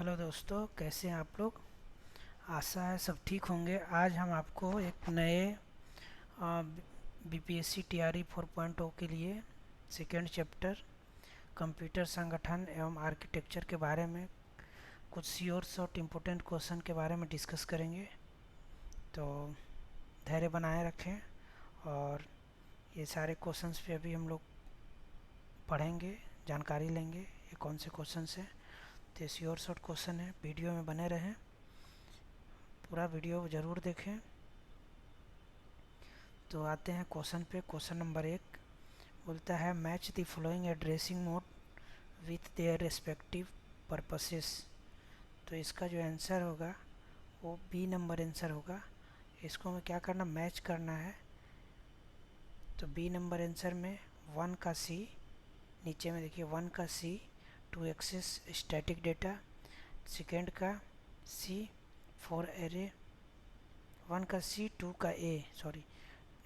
Hello दोस्तों, कैसे हैं आप लोग। आशा है सब ठीक होंगे। आज हम आपको एक नए बीपीएससी टीआरई 4.0 के लिए सेकेंड चैप्टर कंप्यूटर संगठन एवं आर्किटेक्चर के बारे में कुछ श्योर शॉर्ट इम्पोर्टेंट क्वेश्चन के बारे में डिस्कस करेंगे। तो धैर्य बनाए रखें और ये सारे क्वेश्चंस पे अभी हम लोग पढ़ेंगे, जानकारी लेंगे ये कौन से क्वेश्चन हैं। तो श्योर शॉर्ट क्वेश्चन है, वीडियो में बने रहें, पूरा वीडियो ज़रूर देखें। तो आते हैं क्वेश्चन पे। क्वेश्चन नंबर 1 बोलता है match the following addressing mode with their respective purposes. तो इसका जो आंसर होगा वो बी नंबर आंसर होगा। इसको हमें क्या करना, मैच करना है। तो बी नंबर आंसर में 1 का सी, नीचे में देखिए 1 का C to access static data, second का सी फॉर एरे, 1 का सी 2 का A sorry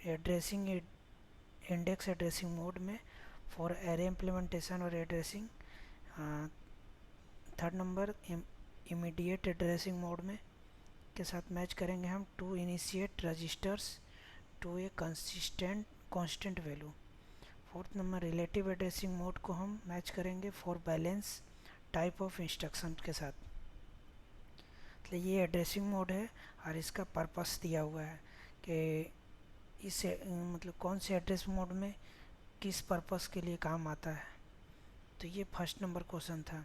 addressing index addressing mode में फॉर एरे इम्प्लीमेंटेशन और addressing. Third number immediate addressing mode में के साथ मैच करेंगे हम to initiate registers to a constant value. Fourth number relative addressing mode को हम मैच करेंगे for balance type of instruction के साथ। तो ये एड्रेसिंग मोड है और इसका पर्पस दिया हुआ है कि इस मतलब कौन से एड्रेस मोड में किस पर्पस के लिए काम आता है। तो ये फर्स्ट नंबर क्वेश्चन था।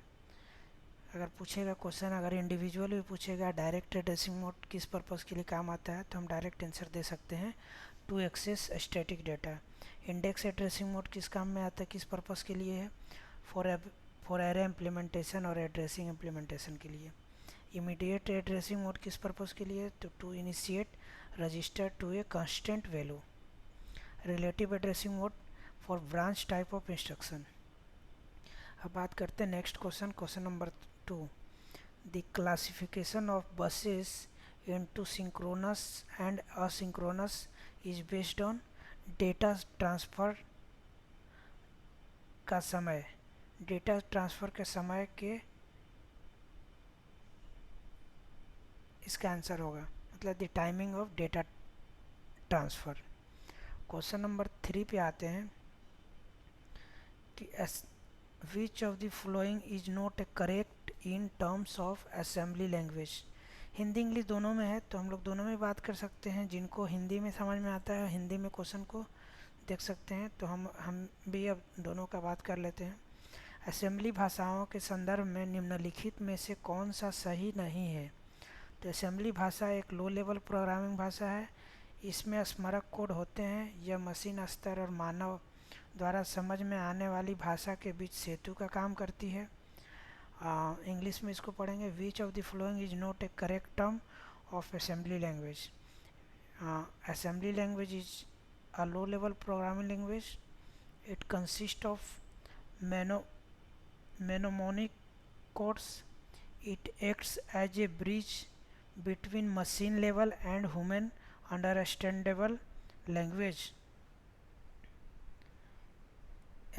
अगर पूछेगा क्वेश्चन, अगर इंडिविजुअल भी पूछेगा डायरेक्ट एड्रेसिंग मोड किस पर्पस के लिए काम आता है, तो हम डायरेक्ट आंसर दे सकते हैं to access static data. Index addressing mode किस काम में आता है, किस पर्पस के लिए है, फॉर एरे इम्प्लीमेंटेशन और एड्रेसिंग इम्प्लीमेंटेशन के लिए। इमीडिएट एड्रेसिंग मोड किस पर्पस के लिए, तो to initiate register to a constant value. Relative addressing mode for branch type of instruction. अब बात करते हैं next question, question number 2। The classification of buses into synchronous and asynchronous is based on data transfer का समय। Data transfer के समय के इसका आंसर होगा, मतलब the timing of data transfer. Question number 3 पे आते हैं कि विच of the following is not correct in terms of assembly language. Hindi English दोनों में है, तो हम लोग दोनों में बात कर सकते हैं। जिनको हिंदी में समझ में आता है हिंदी में क्वेश्चन को देख सकते हैं। तो हम भी अब दोनों का बात कर लेते हैं। असेंबली भाषाओं के संदर्भ में निम्नलिखित में से कौन सा सही नहीं है। तो असेंबली भाषा एक लो लेवल प्रोग्रामिंग भाषा है। इसमें स्मारक कोड होते हैं। यह मशीन स्तर और मानव द्वारा समझ में आने वाली भाषा के बीच सेतु का काम करती है। इंग्लिश में इसको पढ़ेंगे, विच of the following is not A correct term of assembly language. Assembly language is a low level programming language. It consist of mnemonic codes. It acts as a bridge between machine level and human understandable language.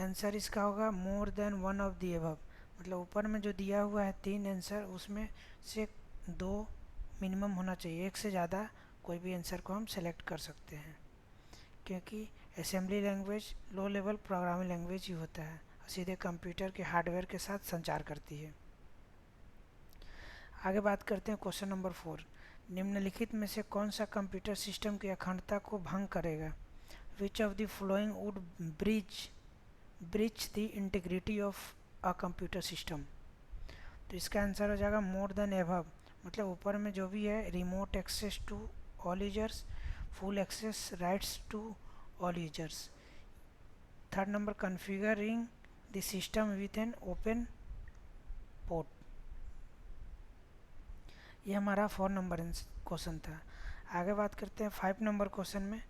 Answer इसका होगा more than one of the above. मतलब ऊपर में जो दिया हुआ है 3 answer, उसमें से 2 मिनिमम होना चाहिए। एक से ज़्यादा कोई भी आंसर को हम सेलेक्ट कर सकते हैं, क्योंकि assembly language low level programming language ही होता है, सीधे कंप्यूटर के हार्डवेयर के साथ संचार करती है। आगे बात करते हैं क्वेश्चन नंबर 4। निम्नलिखित में से कौन सा कंप्यूटर सिस्टम की अखंडता को भंग करेगा। विच of the following would breach the integrity of a computer system. तो इसका आंसर हो जाएगा मोर देन एबव। मतलब ऊपर में जो भी है, remote access to all users, full access rights to all users. Third number configuring the system with an open port. ये हमारा 4 नंबर क्वेश्चन था। आगे बात करते हैं 5 नंबर क्वेश्चन में।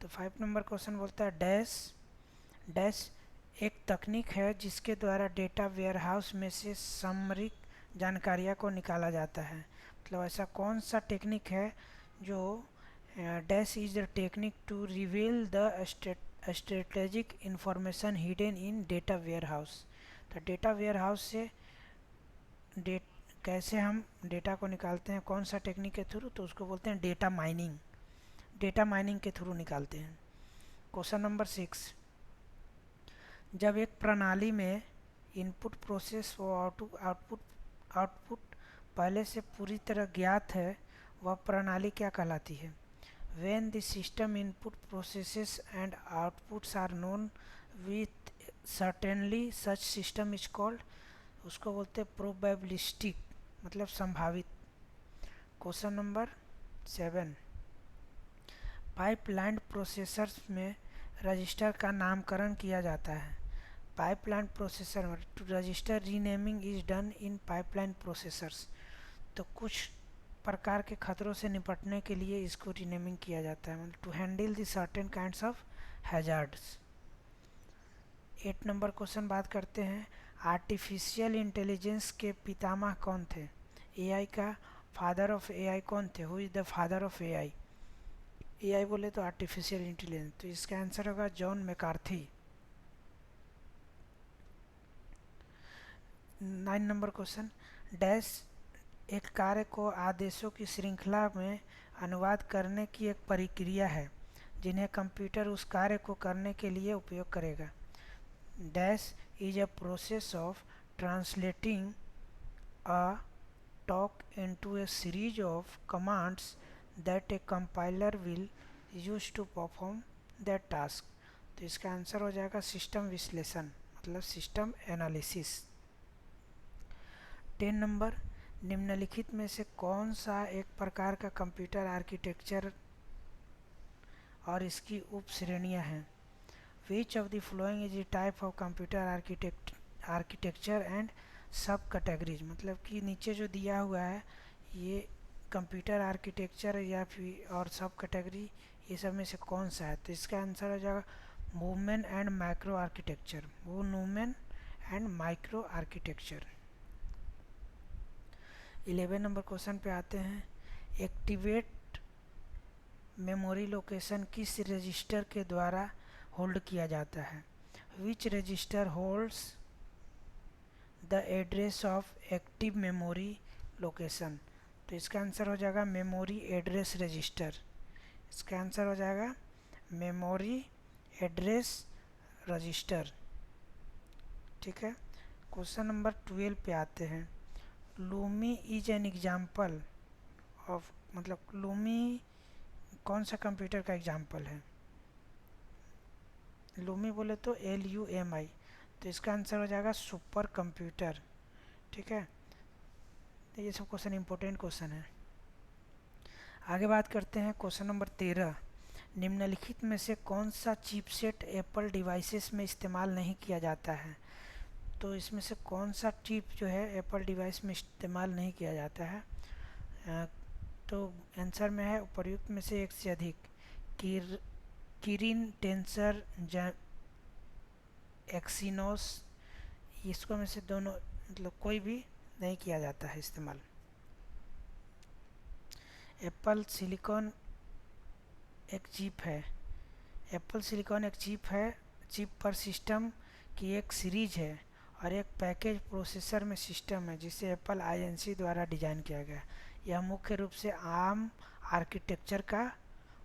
तो 5 नंबर क्वेश्चन बोलता है डैश एक तकनीक है जिसके द्वारा डेटा वेयरहाउस में से सामरिक जानकारियाँ को निकाला जाता है। मतलब ऐसा कौन सा टेक्निक है जो dash is the technique to reveal the strategic information hidden in data warehouse. तो डेटा वेयरहाउस से कैसे हम डेटा को निकालते हैं, कौन सा टेक्निक के थ्रू, तो उसको बोलते हैं डेटा माइनिंग। डेटा माइनिंग के थ्रू निकालते हैं। क्वेश्चन नंबर 6, जब एक प्रणाली में इनपुट प्रोसेस व आउटपुट पहले से पूरी तरह ज्ञात है, वह प्रणाली क्या कहलाती है? When the system input processes and outputs are known with certainly, such system is called, उसको बोलते हैं प्रोबेबिलिस्टिक, मतलब संभावित। क्वेश्चन नंबर 7, पाइपलाइन प्रोसेसर्स में रजिस्टर का नामकरण किया जाता है। पाइपलाइन प्रोसेसर में register renaming is done in pipeline processors. तो कुछ प्रकार के खतरों से निपटने के लिए इसको रीनेमिंग किया जाता है, मतलब to handle the certain kinds of hazards. 8 नंबर क्वेश्चन बात करते हैं, आर्टिफिशियल इंटेलिजेंस के पितामह कौन थे? एआई का फादर ऑफ एआई कौन थे? Who is the father of AI? AI बोले तो आर्टिफिशियल इंटेलिजेंस, तो इसका आंसर होगा John McCarthy. 9 number question, dash एक कार्य को आदेशों की श्रृंखला में अनुवाद करने की एक प्रक्रिया है जिन्हें कंप्यूटर उस कार्य को करने के लिए उपयोग करेगा। Dash is a process of translating a talk into a series of commands that a compiler will use to perform that task. तो इसका आंसर हो जाएगा सिस्टम विश्लेषण, मतलब सिस्टम एनालिसिस। 10 नंबर, निम्नलिखित में से कौन सा एक प्रकार का कंप्यूटर आर्किटेक्चर और इसकी उप श्रेणियाँ हैं? विच of the following is a type of computer architecture and सब कैटेगरीज, मतलब कि नीचे जो दिया हुआ है ये कंप्यूटर आर्किटेक्चर या फिर और सब कैटेगरी, ये सब में से कौन सा है? तो इसका आंसर हो जाएगा women and micro architecture, women and micro architecture. 11 number question पे आते हैं, एक्टिवेट मेमोरी लोकेशन किस रजिस्टर के द्वारा होल्ड किया जाता है? Which register holds the address of active memory location? तो इसका आंसर हो जाएगा मेमोरी एड्रेस रजिस्टर। इसका आंसर हो जाएगा मेमोरी एड्रेस रजिस्टर। ठीक है। क्वेश्चन नंबर 12 पे आते हैं, Lumi is an example of, मतलब लूमी कौन सा कंप्यूटर का एग्जाम्पल है? लूमी बोले तो LUMI, तो इसका आंसर हो जाएगा सुपर कंप्यूटर। ठीक है, तो ये सब क्वेश्चन इंपॉर्टेंट क्वेश्चन है। आगे बात करते हैं क्वेश्चन नंबर 13, निम्नलिखित में से कौन सा चिपसेट एप्पल डिवाइसेस में इस्तेमाल नहीं किया जाता है? तो इसमें से कौन सा चिप जो है एप्पल डिवाइस में इस्तेमाल नहीं किया जाता है? तो आंसर में है उपर्युक्त में से एक से अधिक, किरिन, टेंसर, एक्सिनोस, इसको में से दोनों, मतलब कोई भी नहीं किया जाता है इस्तेमाल। एप्पल सिलिकॉन एक चिप है, एप्पल सिलिकॉन एक चिप है, चिप पर सिस्टम की एक सीरीज है और एक पैकेज प्रोसेसर में सिस्टम है जिसे एप्पल INC द्वारा डिज़ाइन किया गया। यह मुख्य रूप से आर्म आर्किटेक्चर का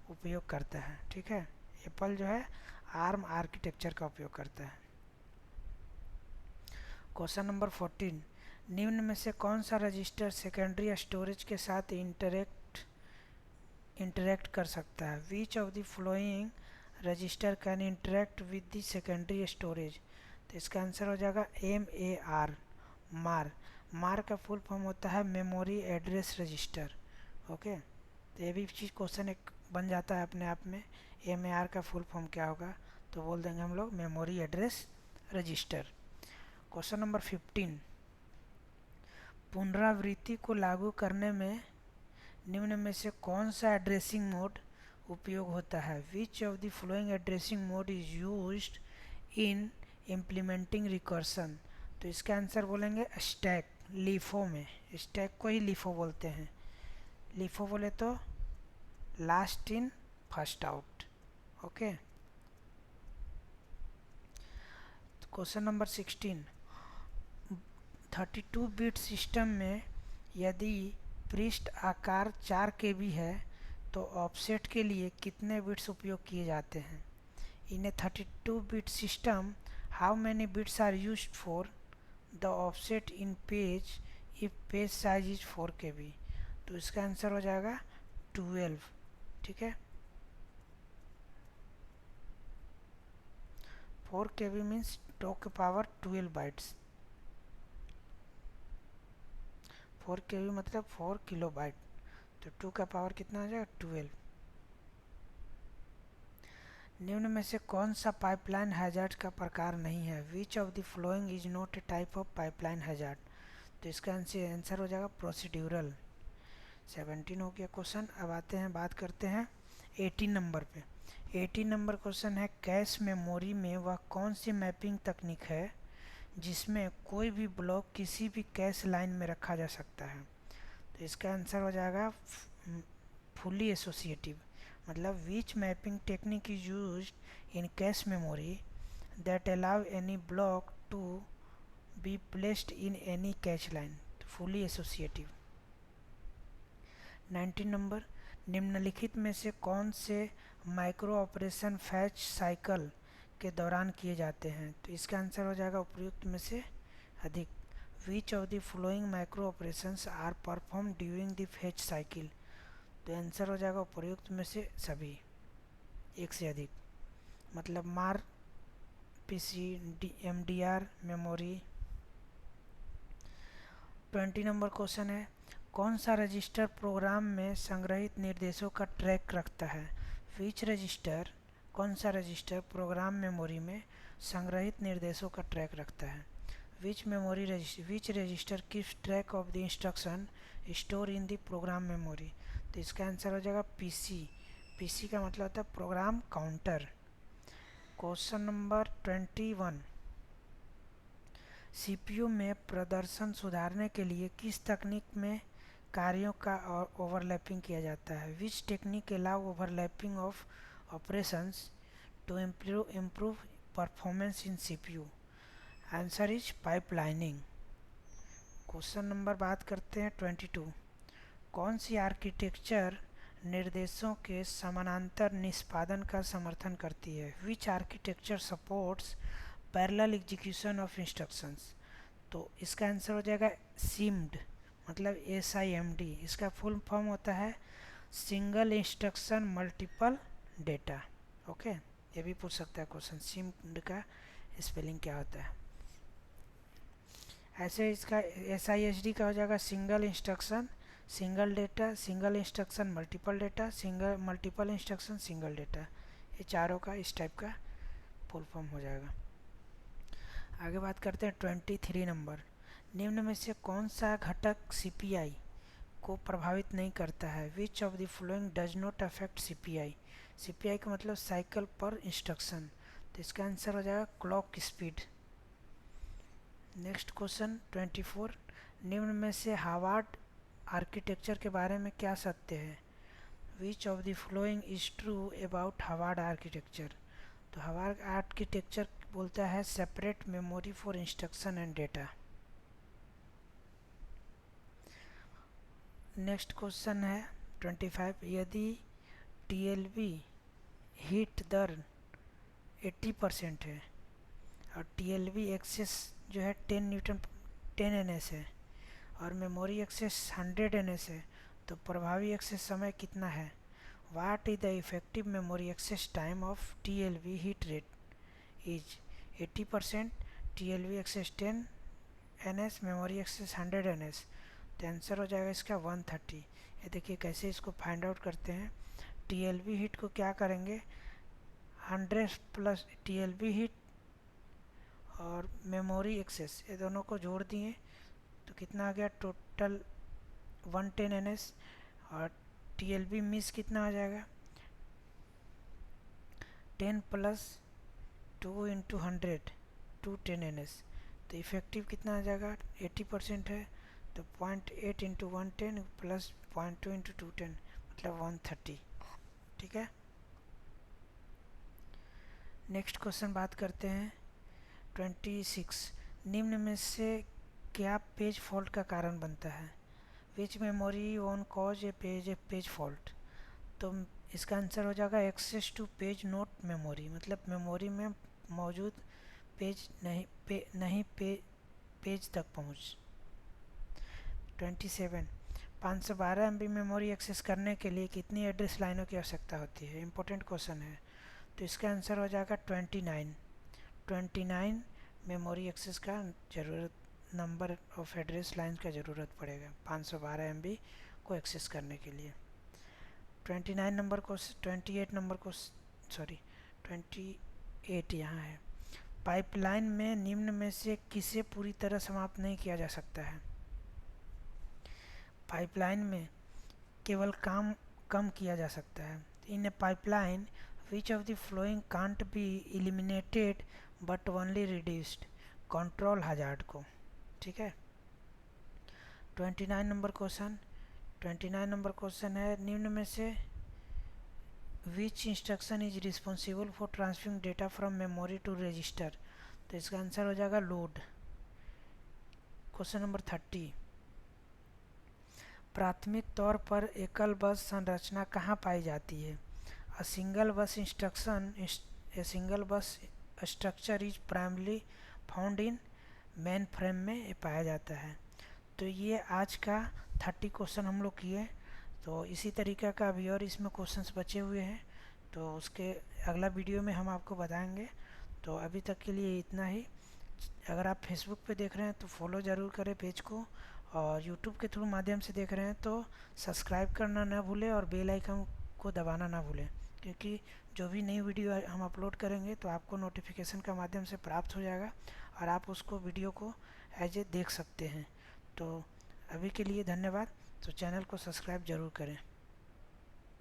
उपयोग करता है। ठीक है, एप्पल जो है आर्म आर्किटेक्चर का उपयोग करता है। क्वेश्चन नंबर 14, निम्न में से कौन सा रजिस्टर सेकेंडरी स्टोरेज के साथ इंटरेक्ट कर सकता है? विच of the flowing register can interact with the secondary storage? तो इसका आंसर हो जाएगा MAR, मार। मार का फुल फॉर्म होता है मेमोरी एड्रेस रजिस्टर। ओके, तो ये भी चीज़ क्वेश्चन एक बन जाता है अपने आप में, MAR का फुल फॉर्म क्या होगा, तो बोल देंगे हम लोग memory address register. Question number 15, पुनरावृत्ति को लागू करने में निम्न में से कौन सा एड्रेसिंग मोड उपयोग होता है? विच of the flowing addressing mode is used in implementing recursion? तो इसका आंसर बोलेंगे स्टैक, लीफो में, स्टैक को ही लीफो बोलते हैं। लीफो बोले तो last in first out. Okay, question number 16, 32 bit system में यदि पृष्ठ आकार 4 KB है तो ऑफसेट के लिए कितने बिट्स उपयोग किए जाते हैं? In a 32-bit system how many bits are used for the offset in page if page size is 4 KB? तो इसका आंसर हो जाएगा 12। ठीक है, 4 KB मीन्स 2 के पावर 12 बाइट्स। 4 KB मतलब 4 किलोबाइट, तो 2 का पावर कितना आ जाएगा 12। निम्न में से कौन सा पाइपलाइन हैजार्ड का प्रकार नहीं है? विच of the following is not a type of pipeline hazard? तो इसका आंसर हो जाएगा प्रोसीड्यूरल। 17 हो गया क्वेश्चन। अब आते हैं, बात करते हैं 18 नंबर पे। 18 नंबर क्वेश्चन है, कैश मेमोरी में वह कौन सी मैपिंग तकनीक है जिसमें कोई भी ब्लॉक किसी भी कैश लाइन में रखा जा सकता है? तो इसका आंसर हो जाएगा फुली एसोसिएटिव। मतलब which mapping technique is used in cache memory that allow any block to be placed in any cache line? Fully associative. 19 number, निम्नलिखित में से कौन से माइक्रो ऑपरेशन फैच साइकिल के दौरान किए जाते हैं? तो इसका आंसर हो जाएगा उपयुक्त में से अधिक। Which of the flowing micro operations are perform during the fetch cycle? तो आंसर हो जाएगा उपयुक्त में से सभी, एक से अधिक। मतलब मार, PC, MDR, memory. 20 number question है, कौन सा रजिस्टर प्रोग्राम में संग्रहित निर्देशों का ट्रैक रखता है? विच रजिस्टर, कौन सा रजिस्टर प्रोग्राम मेमोरी में संग्रहित निर्देशों का ट्रैक रखता है? Which register keeps track of the instruction store in the program memory? तो इसका आंसर हो जाएगा पीसी। पीसी का मतलब होता है program counter. Question number 21, CPU में प्रदर्शन सुधारने के लिए किस तकनीक में कार्यों का ओवरलैपिंग किया जाता है? Which technique allow overlapping of operations to improve performance in CPU? Answer is pipelining. Question number बात करते हैं 22, कौन सी आर्किटेक्चर निर्देशों के समानांतर निष्पादन का समर्थन करती है? Which architecture supports parallel execution of instructions? तो इसका आंसर हो जाएगा सिम्ड, मतलब SIMD। इसका फुल फॉर्म होता है single instruction multiple data. Okay, ये भी पूछ सकता है क्वेश्चन, सिम्ड का स्पेलिंग क्या होता है। ऐसे इसका SISD का हो जाएगा single instruction single data, single instruction multiple data, single multiple instruction single data. ये चारों का इस टाइप का फुल फॉर्म हो जाएगा। आगे बात करते हैं 23 नंबर, निम्न में से कौन सा घटक सीपीआई को प्रभावित नहीं करता है? विच of the following does not affect CPI? CPI का मतलब साइकिल पर इंस्ट्रक्शन, तो इसका आंसर हो जाएगा क्लॉक स्पीड। नेक्स्ट क्वेश्चन 24, निम्न में से हार्वर्ड आर्किटेक्चर के बारे में क्या सत्य है? विच of the following is true about Harvard architecture? तो हार्वर्ड आर्किटेक्चर बोलता है separate memory for instruction and data. Next question है 25, यदि TLB हीट दर 80% है और TLB एक्सेस जो है 10 NS है और मेमोरी एक्सेस 100 NS है, तो प्रभावी एक्सेस समय कितना है? What is the effective memory access time of TLB hit rate is 80%, TLB access 10 NS, memory access 100 NS। तो आंसर हो जाएगा इसका 130। ये देखिए कैसे इसको फाइंड आउट करते हैं। TLB हीट को क्या करेंगे, 100 प्लस TLB हीट और मेमोरी एक्सेस ये दोनों को जोड़ दिए तो कितना आ गया टोटल 110 NS, और TLB मिस कितना आ जाएगा 10 प्लस 2 इंटू 100 210 NS। तो इफेक्टिव कितना आ जाएगा 80% है, तो 0.8 इंटू 110 प्लस 0.2 इंटू 210 मतलब 130। ठीक है, नेक्स्ट क्वेश्चन बात करते हैं 26, निम्न में से क्या पेज फॉल्ट का कारण बनता है? Which memory on cause a page fault. तो इसका आंसर हो जाएगा access to page note memory, मतलब मेमोरी में मौजूद पेज नहीं पेज तक पहुँच। 27 512 MB मेमोरी एक्सेस करने के लिए कितनी एड्रेस लाइनों की आवश्यकता होती है? इम्पोर्टेंट क्वेश्चन है। तो इसका आंसर हो जाएगा 29 मेमोरी एक्सेस का ज़रूरत नंबर ऑफ एड्रेस लाइन का ज़रूरत पड़ेगा 512 MB को एक्सेस करने के लिए। 29 नंबर को 28 नंबर को सॉरी 28 यहाँ है। पाइपलाइन में निम्न में से किसे पूरी तरह समाप्त नहीं किया जा सकता है? पाइपलाइन में केवल काम कम किया जा सकता है। In a pipeline which of the following can't be eliminated but only reduced. Control hazard को, ठीक है। 29 नंबर क्वेश्चन है निम्न में से which instruction is responsible for transferring data from memory to register. तो इसका आंसर हो जाएगा लोड। क्वेश्चन नंबर 30 प्राथमिक तौर पर एकल बस संरचना कहाँ पाई जाती है? अ सिंगल बस structure is primarily found in main frame में पाया जाता है। तो ये आज का 30 क्वेश्चन हम लोग किए। तो इसी तरीक़े का अभी और इसमें क्वेश्चंस बचे हुए हैं, तो उसके अगला वीडियो में हम आपको बताएंगे। तो अभी तक के लिए इतना ही। अगर आप फेसबुक पे देख रहे हैं तो फॉलो ज़रूर करें पेज को, और यूट्यूब के थ्रू माध्यम से देख रहे हैं तो सब्सक्राइब करना ना भूलें और बेल आइकन को दबाना ना भूलें, क्योंकि जो भी नई वीडियो हम अपलोड करेंगे तो आपको नोटिफिकेशन का माध्यम से प्राप्त हो जाएगा और आप उसको वीडियो को एज ए देख सकते हैं। तो अभी के लिए धन्यवाद। तो चैनल को सब्सक्राइब ज़रूर करें।